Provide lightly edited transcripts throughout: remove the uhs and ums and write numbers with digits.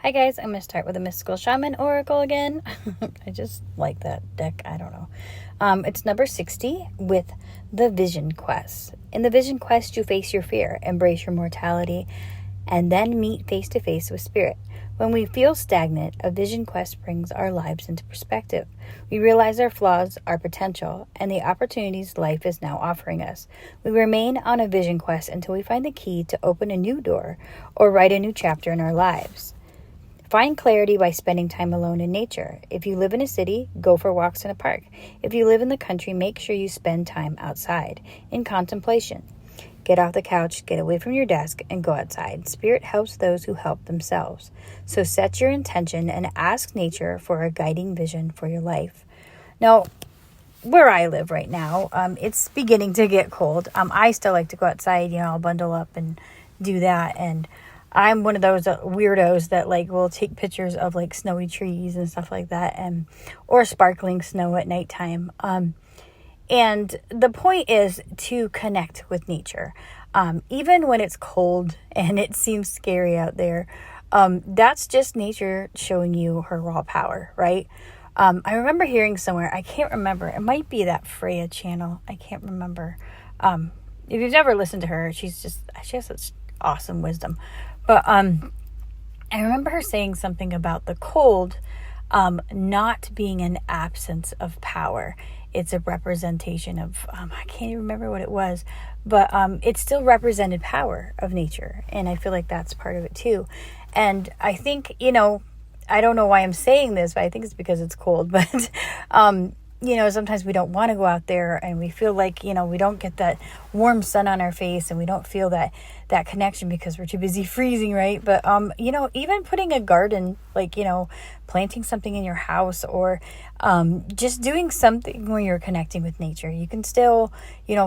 Hi guys, I'm going to start with a mystical Shaman Oracle again. I just like that deck. I don't know. It's number 60 with the Vision Quest. In the Vision Quest, you face your fear, embrace your mortality, and then meet face to face with spirit. When we feel stagnant, a Vision Quest brings our lives into perspective. We realize our flaws, our potential, and the opportunities life is now offering us. We remain on a Vision Quest until we find the key to open a new door or write a new chapter in our lives. Find clarity by spending time alone in nature. If you live in a city, go for walks in a park. If you live in the country, make sure you spend time outside in contemplation. Get off the couch, get away from your desk, and go outside. Spirit helps those who help themselves. So set your intention and ask nature for a guiding vision for your life. Now, where I live right now, it's beginning to get cold. I still like to go outside, I'll bundle up and do that. And I'm one of those weirdos that will take pictures of snowy trees and stuff like that, or sparkling snow at nighttime. And the point is to connect with nature. Even when it's cold and it seems scary out there, that's just nature showing you her raw power, right? I remember hearing somewhere, I can't remember, it might be that Freya channel, I can't remember. If you've never listened to her, she has such awesome wisdom. But I remember her saying something about the cold not being an absence of power. It's a representation of, I can't even remember what it was, but it still represented power of nature. And I feel like that's part of it too. And I think, I don't know why I'm saying this, but I think it's because it's cold. But, sometimes we don't want to go out there and we feel like, we don't get that warm sun on our face and we don't feel that connection because we're too busy freezing, right? But, even putting a garden, planting something in your house or just doing something when you're connecting with nature, you can still,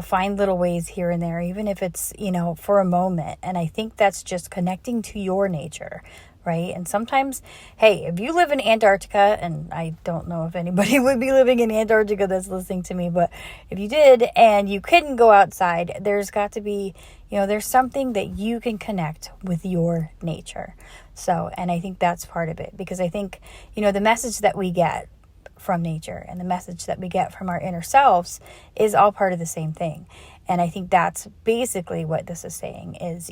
find little ways here and there, even if it's, for a moment. And I think that's just connecting to your nature, right? And sometimes, hey, if you live in Antarctica, and I don't know if anybody would be living in Antarctica that's listening to me, but if you did and you couldn't go outside, there's got to be, there's something that you can connect with your nature. So, and I think that's part of it, because I think, the message that we get from nature and the message that we get from our inner selves is all part of the same thing. And I think that's basically what this is saying is,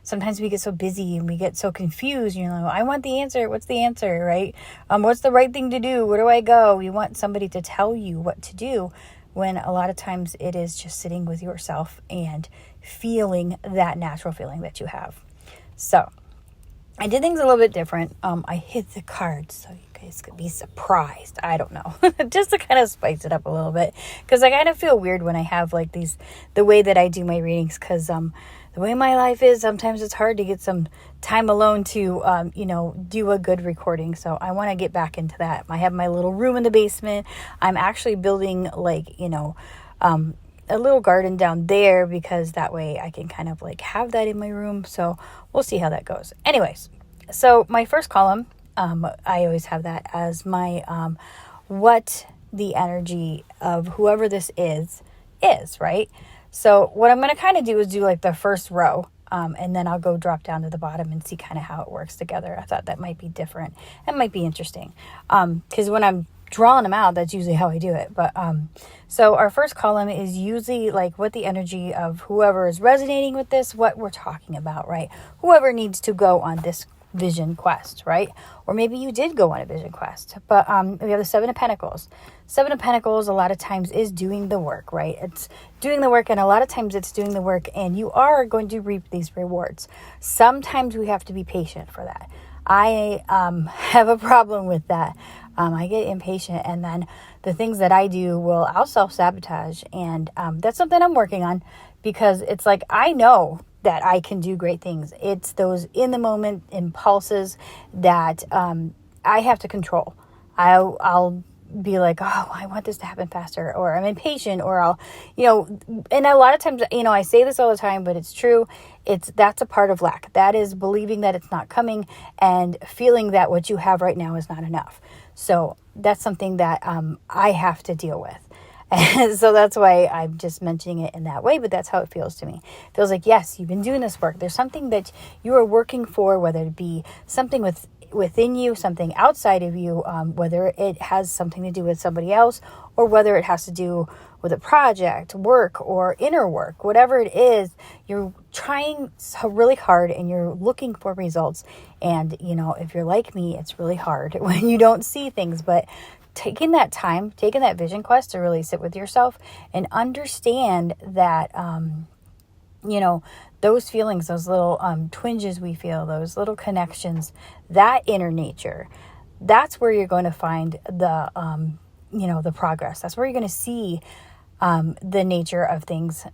sometimes we get so busy and we get so confused. I want the answer. What's the answer, right? What's the right thing to do? Where do I go? You want somebody to tell you what to do, when a lot of times it is just sitting with yourself and feeling that natural feeling that you have. So I did things a little bit different. I hid the cards so you guys could be surprised. I don't know. Just to kind of spice it up a little bit. Because I kind of feel weird when I have the way that I do my readings. Because the way my life is, sometimes it's hard to get some time alone to, do a good recording. So I want to get back into that. I have my little room in the basement. I'm actually building a little garden down there, because that way I can kind of have that in my room. So we'll see how that goes. Anyways, so my first column, I always have that as my what the energy of whoever this is, right? So what I'm going to kind of do is do the first row, and then I'll go drop down to the bottom and see kind of how it works together. I thought that might be different. It might be interesting, because when I'm drawing them out, that's usually how I do it. But so our first column is usually what the energy of whoever is resonating with this, what we're talking about, right? Whoever needs to go on this vision quest, right? Or maybe you did go on a vision quest. But we have the Seven of Pentacles. Seven of Pentacles a lot of times is doing the work, right? It's doing the work, and a lot of times it's doing the work and you are going to reap these rewards. Sometimes we have to be patient for that. I have a problem with that. I get impatient, and then the things that I do I'll self-sabotage, and that's something I'm working on, because it's I know that I can do great things. It's those in the moment impulses that I have to control. I'll be oh, I want this to happen faster, or I'm impatient, or I'll, and a lot of times, I say this all the time, but it's true. That's a part of lack. That is believing that it's not coming and feeling that what you have right now is not enough. So that's something that I have to deal with. And so that's why I'm just mentioning it in that way, but that's how it feels to me. It feels like, yes, you've been doing this work. There's something that you are working for, whether it be something within you, something outside of you, whether it has something to do with somebody else, or whether it has to do with a project, work, or inner work. Whatever it is, you're trying so really hard and you're looking for results. And, if you're like me, it's really hard when you don't see things. But taking that time, taking that vision quest to really sit with yourself and understand that, those feelings, those little twinges we feel, those little connections, that inner nature, that's where you're going to find the progress. That's where you're going to see the nature of things.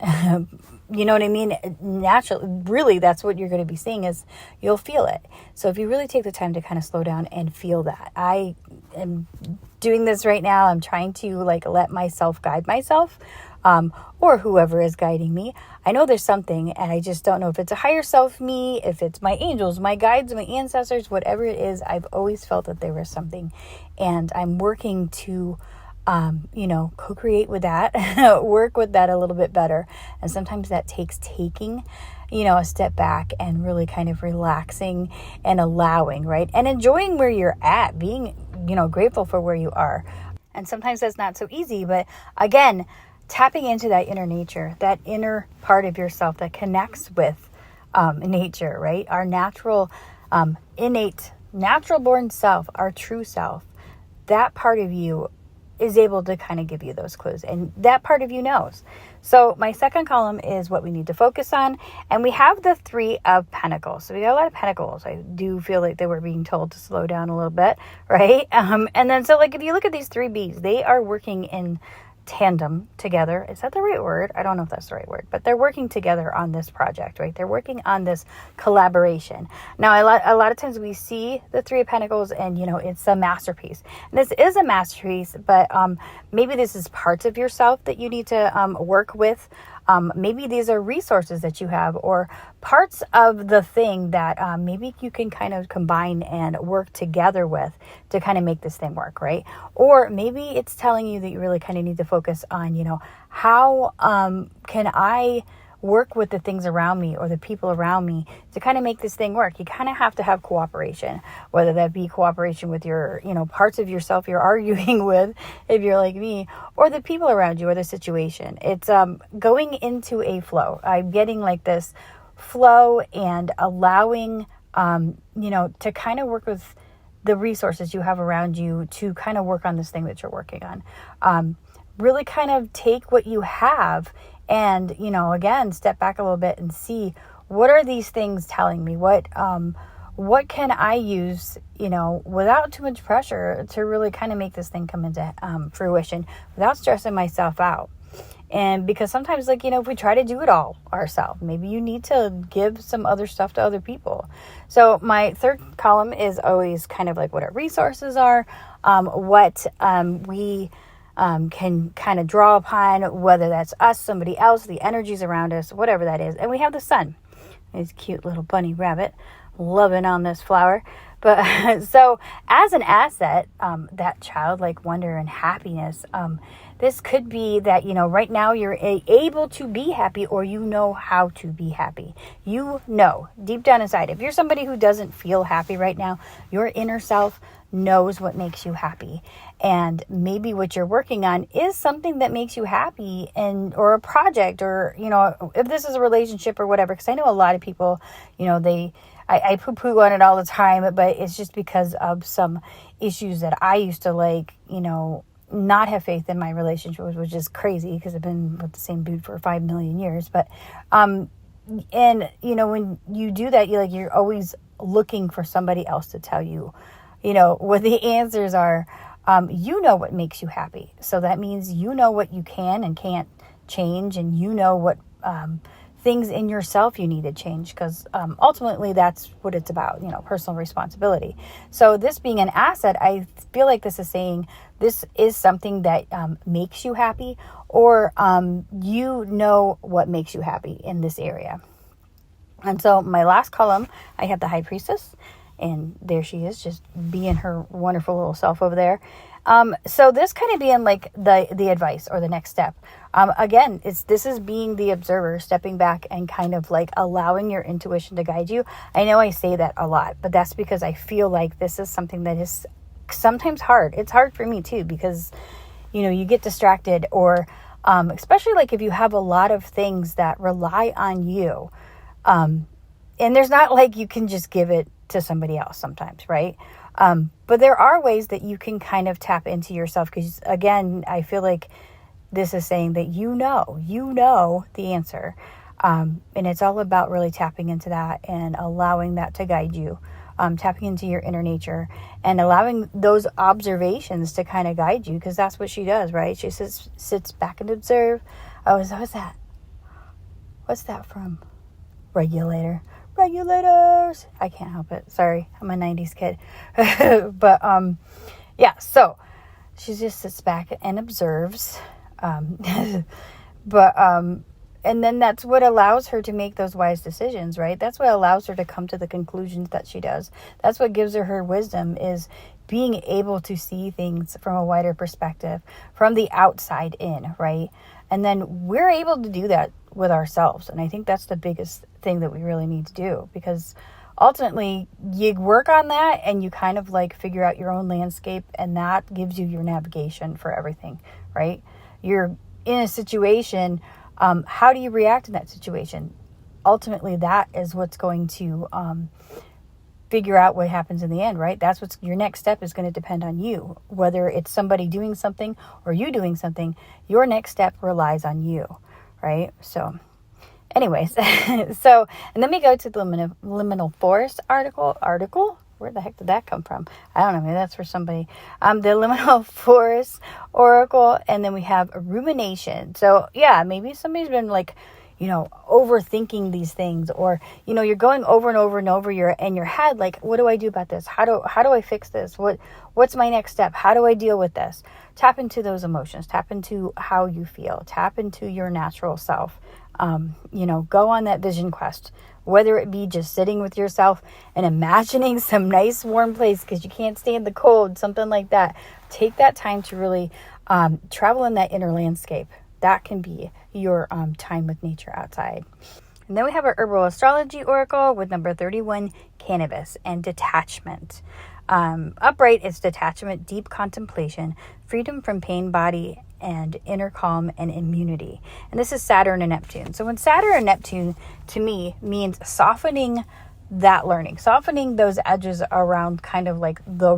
You know what I mean? Naturally, really, that's what you're going to be seeing is you'll feel it. So if you really take the time to kind of slow down and feel that. I am doing this right now. I'm trying to let myself guide myself, or whoever is guiding me. I know there's something, and I just don't know if it's a higher self me, if it's my angels, my guides, my ancestors, whatever it is. I've always felt that there was something, and I'm working to co-create with that, work with that a little bit better. And sometimes that takes taking, a step back and really kind of relaxing and allowing, right? And enjoying where you're at, being, grateful for where you are. And sometimes that's not so easy, but again, tapping into that inner nature, that inner part of yourself that connects with nature, right? Our natural, innate, natural born self, our true self, that part of you is able to kind of give you those clues, and that part of you knows. So my second column is what we need to focus on, and we have the 3 of Pentacles. So we got a lot of Pentacles. I do feel like they were being told to slow down a little bit, right? And then so if you look at these 3 Bs, they are working in tandem together. Is that the right word? I don't know if that's the right word, but they're working together on this project, right? They're working on this collaboration. Now, a lot of times we see the 3 of Pentacles and, it's a masterpiece. And this is a masterpiece, but maybe this is parts of yourself that you need to work with. Maybe these are resources that you have or parts of the thing that maybe you can kind of combine and work together with to kind of make this thing work, right? Or maybe it's telling you that you really kind of need to focus on, how can I work with the things around me or the people around me to kind of make this thing work. You kind of have to have cooperation, whether that be cooperation with your, parts of yourself you're arguing with, if you're like me, or the people around you or the situation. It's going into a flow. I'm getting this flow and allowing, to kind of work with the resources you have around you to kind of work on this thing that you're working on. Really kind of take what you have and, again, step back a little bit and see what are these things telling me? What can I use, without too much pressure to really kind of make this thing come into fruition without stressing myself out. And because sometimes, if we try to do it all ourselves, maybe you need to give some other stuff to other people. So my third column is always kind of what our resources are, what we can kind of draw upon, whether that's us, somebody else, the energies around us, whatever that is. And we have the sun. This cute little bunny rabbit loving on this flower. But so as an asset, that childlike wonder and happiness, this could be that, right now you're able to be happy or how to be happy. Deep down inside, if you're somebody who doesn't feel happy right now, your inner self knows what makes you happy. And maybe what you're working on is something that makes you happy or a project or, if this is a relationship or whatever, because I know a lot of people, I poo-poo on it all the time, but it's just because of some issues that I used to not have faith in my relationship, which is crazy because I've been with the same dude for 5 million years. But, and when you do that, you're always looking for somebody else to tell you, what the answers are. What makes you happy. So that means what you can and can't change, and what things in yourself you need to change, because ultimately that's what it's about, personal responsibility. So this being an asset, I feel like this is saying this is something that makes you happy, or what makes you happy in this area. And so my last column, I have the High Priestess. And there she is, just being her wonderful little self over there. So this kind of being like the advice or the next step. Again, this is being the observer, stepping back and kind of like allowing your intuition to guide you. I know I say that a lot, but that's because I feel like this is something that is sometimes hard. It's hard for me too, because, you get distracted, or especially like if you have a lot of things that rely on you. And there's not like you can just give it to somebody else sometimes, right? But there are ways that you can kind of tap into yourself, because again, I feel like this is saying that you know the answer. And it's all about really tapping into that and allowing that to guide you, tapping into your inner nature and allowing those observations to kind of guide you, because that's what she does, right? She sits back and observe. What's that from? Regulators. I can't help it. Sorry, I'm a 90s kid. But yeah, so she just sits back and observes. And then that's what allows her to make those wise decisions, right? That's what allows her to come to the conclusions that she does. That's what gives her wisdom, is being able to see things from a wider perspective, from the outside in, right? And then we're able to do that with ourselves. And I think that's the biggest thing that we really need to do, because ultimately you work on that and you kind of like figure out your own landscape, and that gives you your navigation for everything, right? You're in a situation. How do you react in that situation? Ultimately, that is what's going to figure out what happens in the end, right? That's what's your next step is going to depend on you. Whether it's somebody doing something or you doing something, your next step relies on you, right? So anyways, and then we go to the Liminal Forrest article. Where the heck did that come from? I don't know. Maybe that's for somebody. The Liminal Forrest Oracle. And then we have a rumination. So yeah, maybe somebody's been like, overthinking these things, or, you're going over and over and over in your head. Like, what do I do about this? How do I fix this? What's my next step? How do I deal with this? Tap into those emotions, tap into how you feel, tap into your natural self. Go on that vision quest, whether it be just sitting with yourself and imagining some nice warm place because you can't stand the cold, something like that. Take that time to really travel in that inner landscape. That can be your time with nature outside. And then we have our Herbal Astrology Oracle with number 31, Cannabis and Detachment. Upright is detachment, deep contemplation, freedom from pain, body, and inner calm and immunity. And this is Saturn and Neptune. So when Saturn and Neptune, to me, means softening that learning, softening those edges around kind of like the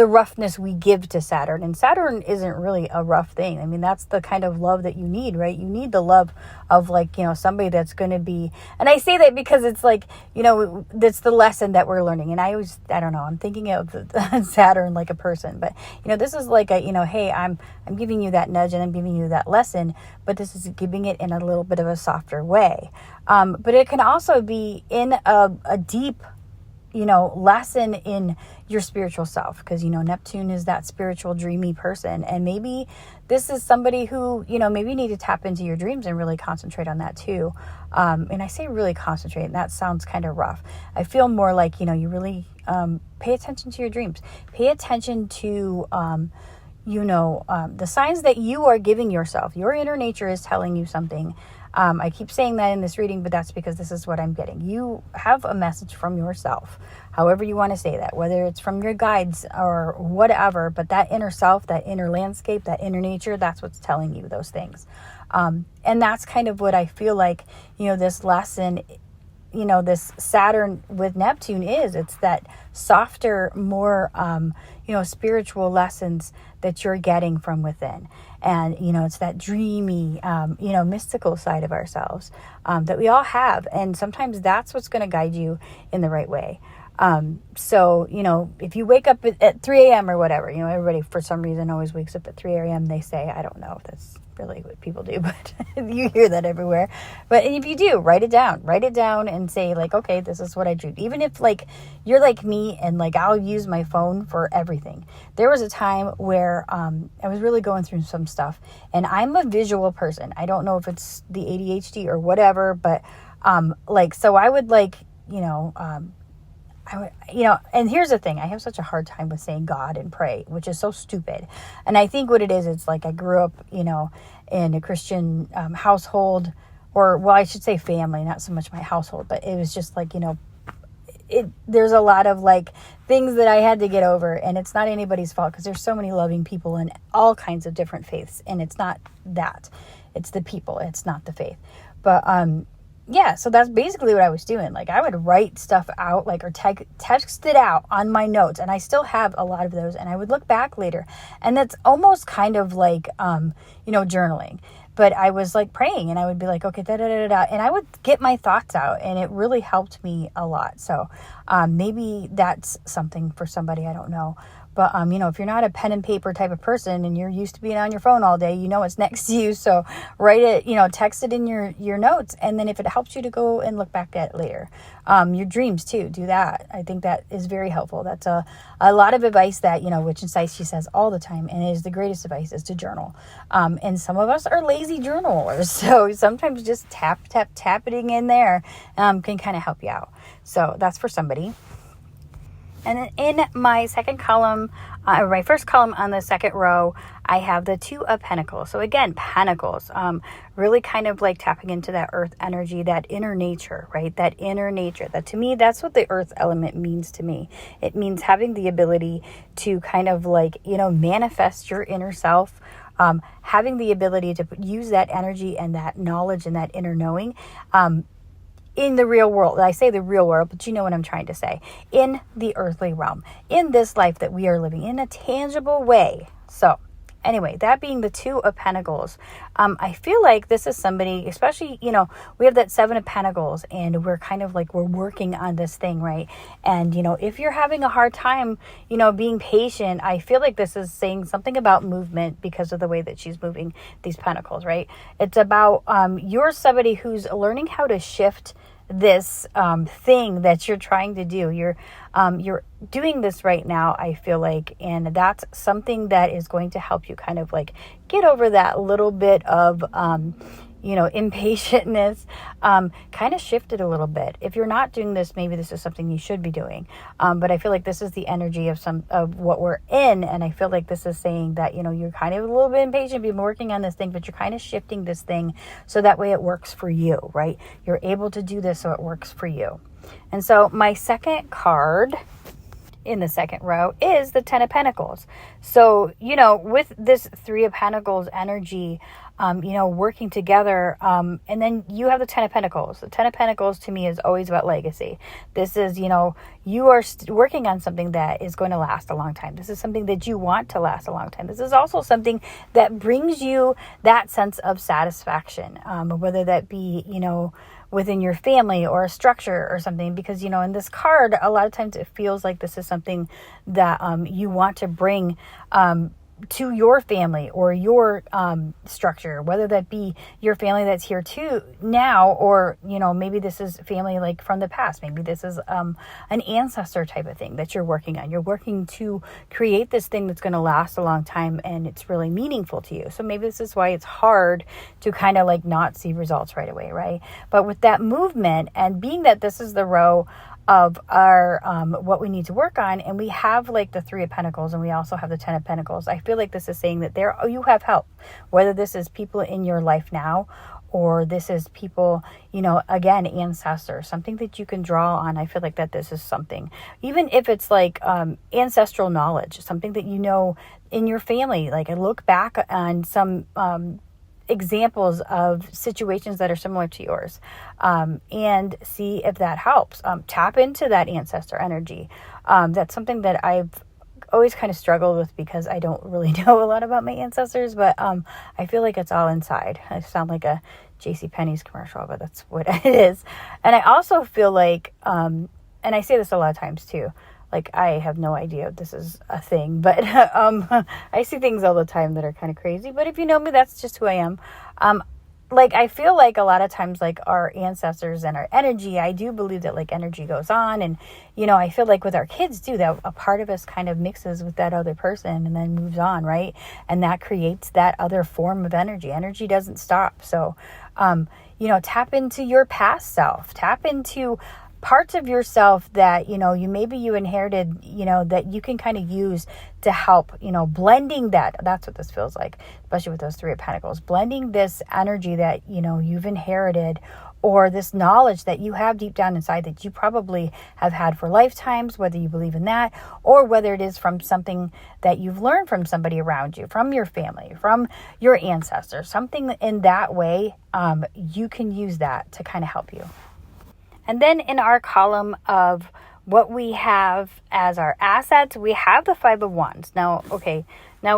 roughness we give to Saturn. And Saturn isn't really a rough thing. I mean, that's the kind of love that you need, right? You need the love of like, somebody that's going to be, and I say that because it's like, that's the lesson that we're learning. And I don't know, I'm thinking of Saturn like a person, but this is like hey, I'm giving you that nudge and I'm giving you that lesson, but this is giving it in a little bit of a softer way. But it can also be in a deep, lesson in your spiritual self, because, Neptune is that spiritual, dreamy person. And maybe this is somebody who, maybe you need to tap into your dreams and really concentrate on that too. And I say really concentrate, and that sounds kind of rough. I feel more like, you really pay attention to your dreams. Pay attention to, the signs that you are giving yourself. Your inner nature is telling you something. I keep saying that in this reading, but that's because this is what I'm getting. You have a message from yourself, however you want to say that, whether it's from your guides or whatever, but that inner self, that inner landscape, that inner nature, that's what's telling you those things. And that's kind of what I feel like, this lesson, this Saturn with Neptune is. It's that softer, more, spiritual lessons that you're getting from within. And, it's that dreamy, mystical side of ourselves that we all have. And sometimes that's what's going to guide you in the right way. So, if you wake up at 3 a.m. or whatever, everybody for some reason always wakes up at 3 a.m. They say, I don't know if that's really what people do, but you hear that everywhere. But if you do, write it down and say like, okay, this is what I dreamed. Even if like you're like me and like I'll use my phone for everything. There was a time where I was really going through some stuff, and I'm a visual person. I don't know if it's the ADHD or whatever, but so I would like, and here's the thing. I have such a hard time with saying God and pray, which is so stupid. And I think what it is, it's like I grew up, in a Christian household, or, well, I should say family, not so much my household, but it was just like, there's a lot of like things that I had to get over, and it's not anybody's fault because there's so many loving people in all kinds of different faiths, and it's not that. It's the people. It's not the faith. But, yeah, so that's basically what I was doing. Like, I would write stuff out, like, or text it out on my notes, and I still have a lot of those, and I would look back later, and that's almost kind of like, journaling. But I was like praying, and I would be like, okay, and I would get my thoughts out, and it really helped me a lot. So maybe that's something for somebody, I don't know. But, if you're not a pen and paper type of person and you're used to being on your phone all day, it's next to you. So write it, text it in your notes. And then if it helps you to go and look back at it later, your dreams too, do that. I think that is very helpful. That's a lot of advice that, which insights she says all the time. And it is the greatest advice is to journal. And some of us are lazy journalers. So sometimes just tapping in there can kind of help you out. So that's for somebody. And then in my second column, or my first column on the second row, I have the Two of Pentacles. So again, Pentacles, really kind of like tapping into that earth energy, that inner nature, right? That inner nature. That to me, that's what the earth element means to me. It means having the ability to kind of like, manifest your inner self, having the ability to use that energy and that knowledge and that inner knowing, in the real world. I say the real world, but you know what I'm trying to say. In the earthly realm, in this life that we are living in a tangible way. So anyway, that being the Two of Pentacles, I feel like this is somebody, especially, we have that Seven of Pentacles, and we're kind of like, we're working on this thing, right? And, if you're having a hard time, being patient, I feel like this is saying something about movement because of the way that she's moving these pentacles, right? It's about, you're somebody who's learning how to shift this thing that you're trying to do. You're doing this right now, I feel like, and that's something that is going to help you kind of like get over that little bit of impatientness, kind of shift it a little bit. If you're not doing this, maybe this is something you should be doing. But I feel like this is the energy of what we're in. And I feel like this is saying that, you're kind of a little bit impatient, you've been working on this thing, but you're kind of shifting this thing so that way it works for you, right? You're able to do this so it works for you. And so my second card in the second row is the Ten of Pentacles. So, with this Three of Pentacles energy, working together, and then you have the Ten of Pentacles. The Ten of Pentacles to me is always about legacy. This is, you are working on something that is going to last a long time. This is something that you want to last a long time. This is also something that brings you that sense of satisfaction, whether that be, within your family or a structure or something, because, in this card, a lot of times it feels like this is something that you want to bring to your family or your structure, whether that be your family that's here too now, or, maybe this is family like from the past. Maybe this is an ancestor type of thing that you're working on. You're working to create this thing that's going to last a long time and it's really meaningful to you. So maybe this is why it's hard to kind of like not see results right away, right? But with that movement, and being that this is the row of our what we need to work on, and we have like the Three of Pentacles and we also have the Ten of Pentacles, I feel like this is saying that you have help, whether this is people in your life now or this is people, again, ancestors, something that you can draw on. I feel like that this is something, even if it's like ancestral knowledge, something that in your family, like I look back on some examples of situations that are similar to yours, and see if that helps. Tap into that ancestor energy. That's something that I've always kind of struggled with because I don't really know a lot about my ancestors, but I feel like it's all inside. I sound like a JCPenney's commercial, but that's what it is. And I also feel like, and I say this a lot of times too, like I have no idea if this is a thing, but I see things all the time that are kind of crazy. But if you know me, that's just who I am. Like I feel like a lot of times, like our ancestors and our energy, I do believe that like energy goes on, and I feel like with our kids too, that a part of us kind of mixes with that other person and then moves on, right? And that creates that other form of energy. Energy doesn't stop. So tap into your past self, tap into parts of yourself that, you inherited, that you can kind of use to help, blending that's what this feels like, especially with those Three of Pentacles, blending this energy that, you've inherited, or this knowledge that you have deep down inside that you probably have had for lifetimes, whether you believe in that, or whether it is from something that you've learned from somebody around you, from your family, from your ancestors, something in that way, you can use that to kind of help you. And then in our column of what we have as our assets, we have the Five of Wands. Now,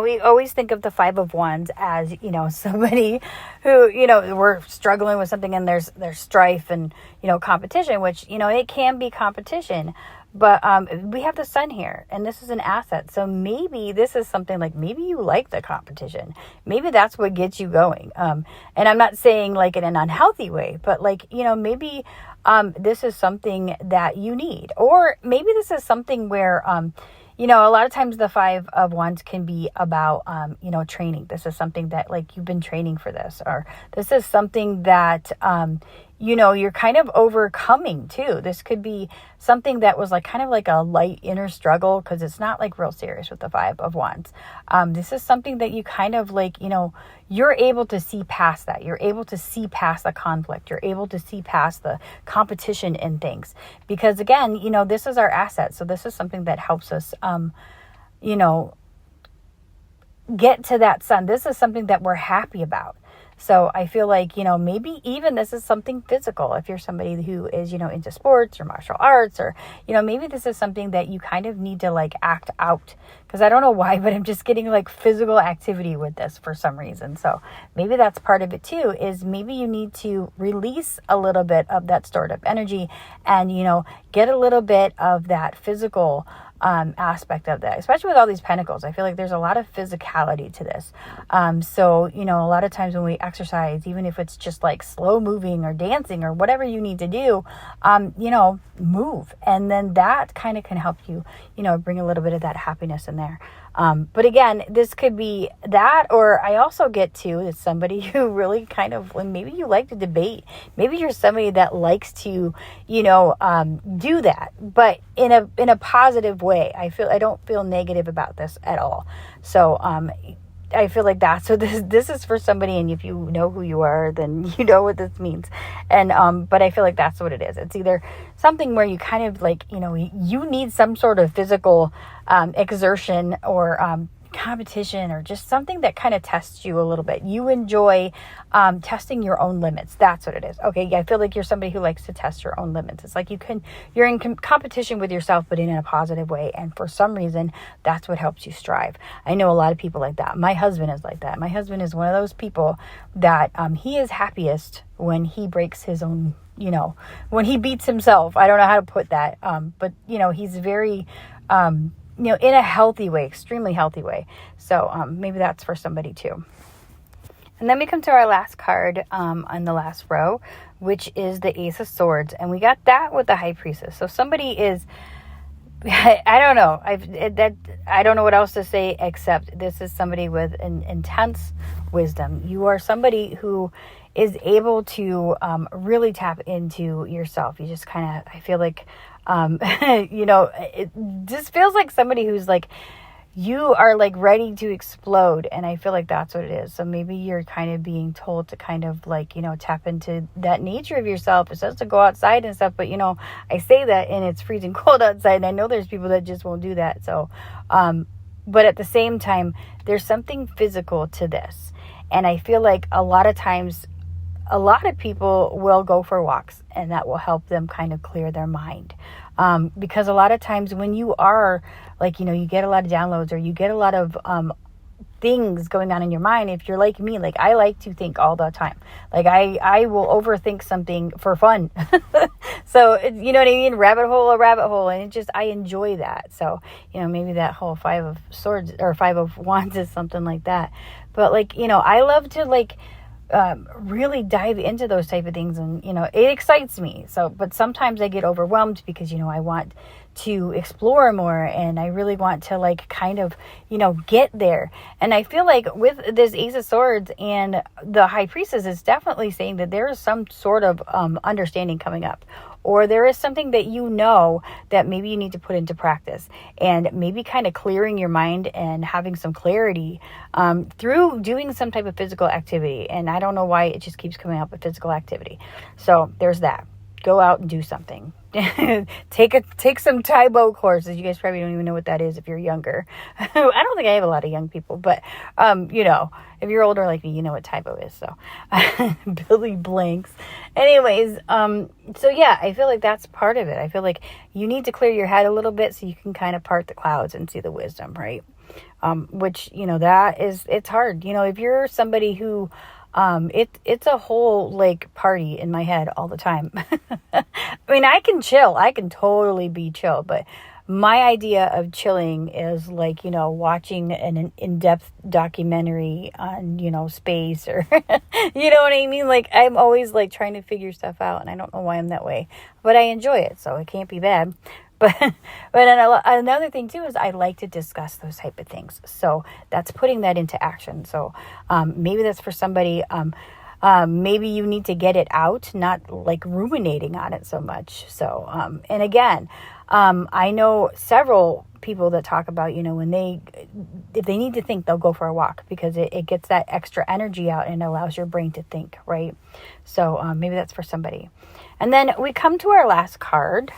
we always think of the Five of Wands as, somebody who, we're struggling with something and there's strife and, competition, which, it can be competition. But we have the Sun here, and this is an asset. So maybe this is something like, maybe you like the competition. Maybe that's what gets you going. And I'm not saying like in an unhealthy way, but like, maybe this is something that you need. Or maybe this is something where, a lot of times the Five of Wands can be about, training. This is something that like you've been training for this, or this is something that, you're kind of overcoming too. This could be something that was like kind of like a light inner struggle, because it's not like real serious with the Five of Wands. This is something that you kind of like, you're able to see past that. You're able to see past the conflict. You're able to see past the competition in things. Because again, this is our asset. So this is something that helps us, get to that Sun. This is something that we're happy about. So I feel like, maybe even this is something physical. If you're somebody who is, into sports or martial arts, or, maybe this is something that you kind of need to like act out, because I don't know why, but I'm just getting like physical activity with this for some reason. So maybe that's part of it too, is maybe you need to release a little bit of that stored up energy and, get a little bit of that physical aspect of that, especially with all these pentacles. I feel like there's a lot of physicality to this. So, a lot of times when we exercise, even if it's just like slow moving or dancing or whatever you need to do, move. And then that kind of can help you, bring a little bit of that happiness in there. But again, this could be that, or I also get to is somebody who really kind of, maybe you like to debate. Maybe you're somebody that likes to, do that, but in a positive way. I don't feel negative about this at all. So, I feel like that's what this is for somebody. And if you know who you are, then you know what this means. And, but I feel like that's what it is. It's either something where you kind of like, you need some sort of physical, exertion or, competition, or just something that kind of tests you a little bit. You enjoy testing your own limits. That's what it is. Okay, I feel like you're somebody who likes to test your own limits. It's like you're in competition with yourself, but in a positive way. And for some reason, that's what helps you strive. I know a lot of people like that. My husband is like that. My husband is one of those people that he is happiest when he breaks his own, when he beats himself. I don't know how to put that. But he's very, in a healthy way, extremely healthy way. So maybe that's for somebody too. And then we come to our last card on the last row, which is the Ace of Swords. And we got that with the High Priestess. So somebody is, I don't know. I don't know what else to say, except this is somebody with an intense wisdom. You are somebody who is able to really tap into yourself. You just kind of, I feel like, it just feels like somebody who's like, you are like ready to explode. And I feel like that's what it is. So maybe you're kind of being told to kind of like, tap into that nature of yourself. It says to go outside and stuff, but I say that and it's freezing cold outside. And I know there's people that just won't do that. So, but at the same time, there's something physical to this. And I feel like a lot of times, a lot of people will go for walks, and that will help them kind of clear their mind. Because a lot of times when you are like, you get a lot of downloads, or you get a lot of things going on in your mind. If you're like me, like I like to think all the time. Like I will overthink something for fun. So you know what I mean? Rabbit hole. And it just, I enjoy that. So, maybe that whole Five of Swords or Five of Wands is something like that. But like, I love to like, really dive into those type of things, and it excites me. So, but sometimes I get overwhelmed because I want to explore more, and I really want to like kind of get there. And I feel like with this Ace of Swords and the High Priestess, is definitely saying that there is some sort of understanding coming up, or there is something that you know that maybe you need to put into practice, and maybe kind of clearing your mind and having some clarity through doing some type of physical activity. And I don't know why it just keeps coming up with physical activity. So there's that. Go out and do something. Take some Taibo courses. You guys probably don't even know what that is if you're younger. I don't think I have a lot of young people, but if you're older like me, you know what Taibo is. So Billy blanks. Anyways, so yeah, I feel like that's part of it. I feel like you need to clear your head a little bit so you can kind of part the clouds and see the wisdom, right? Which, it's hard. If you're somebody who it's a whole like party in my head all the time. I mean, I can chill. I can totally be chill, but my idea of chilling is like, watching an in-depth documentary on, space or, you know what I mean? Like, I'm always like trying to figure stuff out, and I don't know why I'm that way, but I enjoy it. So it can't be bad. But another thing too is I like to discuss those type of things. So that's putting that into action. So maybe that's for somebody. Maybe you need to get it out, not like ruminating on it so much. So and again, I know several people that talk about, if they need to think, they'll go for a walk because it gets that extra energy out and allows your brain to think, right? So maybe that's for somebody. And then we come to our last card,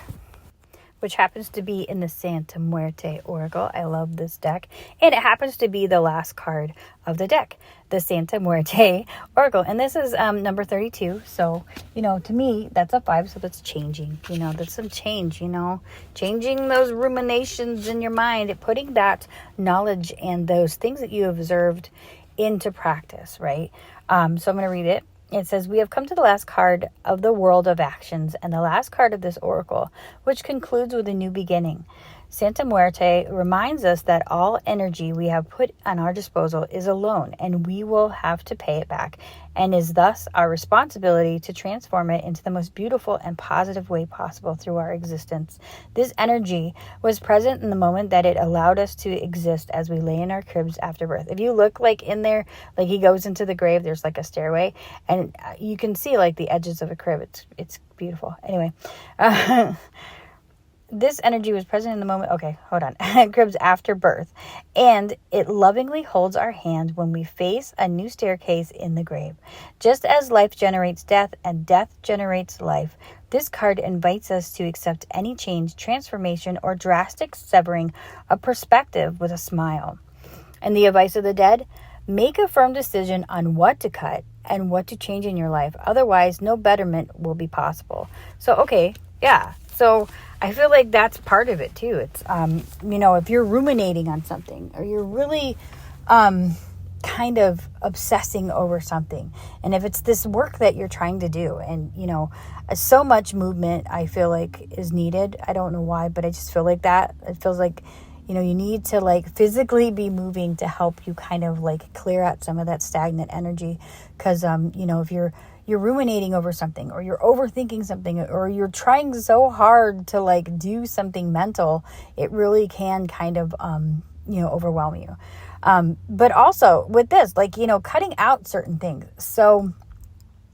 which happens to be in the Santa Muerte Oracle. I love this deck. And it happens to be the last card of the deck, the Santa Muerte Oracle. And this is number 32. So, to me, that's a 5. So that's changing. That's some change, changing those ruminations in your mind, putting that knowledge and those things that you observed into practice, right? So I'm going to read it. It says, we have come to the last card of the world of actions and the last card of this oracle, which concludes with a new beginning. Santa Muerte reminds us that all energy we have put on our disposal is a loan, and we will have to pay it back, and is thus our responsibility to transform it into the most beautiful and positive way possible through our existence. This energy was present in the moment that it allowed us to exist as we lay in our cribs after birth. If you look like in there, like he goes into the grave, there's like a stairway, and you can see like the edges of a crib. It's beautiful. Anyway, this energy was present in the moment. Okay, hold on. Cribs after birth. And it lovingly holds our hand when we face a new staircase in the grave. Just as life generates death and death generates life, this card invites us to accept any change, transformation, or drastic severing of perspective with a smile. And the advice of the dead: make a firm decision on what to cut and what to change in your life. Otherwise, no betterment will be possible. So, okay, yeah. So I feel like that's part of it too. It's, if you're ruminating on something, or you're really kind of obsessing over something, and if it's this work that you're trying to do, and, so much movement I feel like is needed. I don't know why, but I just feel like that. It feels like, you need to like physically be moving to help you kind of like clear out some of that stagnant energy. Because, if you're ruminating over something, or you're overthinking something, or you're trying so hard to like do something mental, it really can kind of, overwhelm you. But also with this, like, cutting out certain things. So,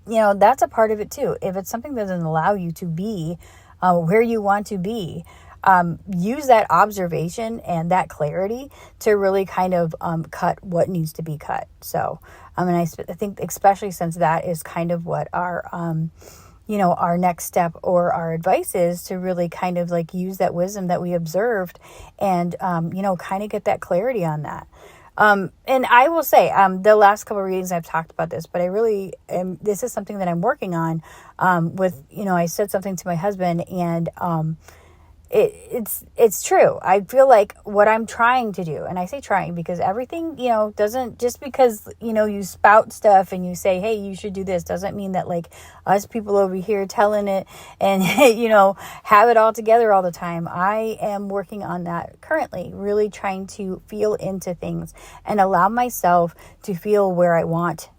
that's a part of it too. If it's something that doesn't allow you to be where you want to be, use that observation and that clarity to really kind of cut what needs to be cut. So, and I think especially since that is kind of what our, our next step or our advice is, to really kind of like use that wisdom that we observed and, kind of get that clarity on that. And I will say, the last couple of readings I've talked about this, but I really am, this is something that I'm working on, with, I said something to my husband, and, it's true. I feel like what I'm trying to do, and I say trying because everything, doesn't, just because, you spout stuff and you say, hey, you should do this, doesn't mean that like us people over here telling it and, have it all together all the time. I am working on that currently, really trying to feel into things and allow myself to feel where I want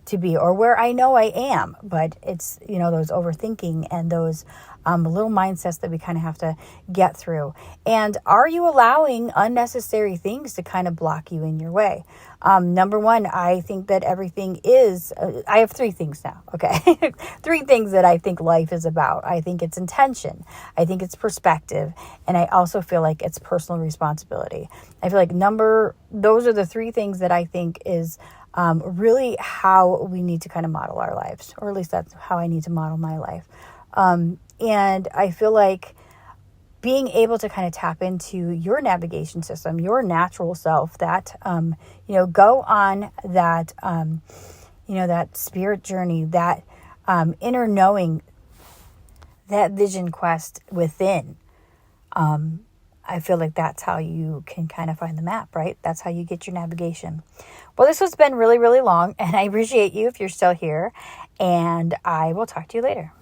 to be, or where I know I am, but it's, those overthinking and those little mindsets that we kind of have to get through. And are you allowing unnecessary things to kind of block you in your way? Number one, I think that everything is, I have 3 things now, okay? 3 things that I think life is about. I think it's intention. I think it's perspective. And I also feel like it's personal responsibility. I feel like those are the 3 things that I think is really how we need to kind of model our lives, or at least that's how I need to model my life. And I feel like being able to kind of tap into your navigation system, your natural self, that, go on that, that spirit journey, that inner knowing, that vision quest within. I feel like that's how you can kind of find the map, right? That's how you get your navigation. Well, this has been really, really long, and I appreciate you if you're still here, and I will talk to you later.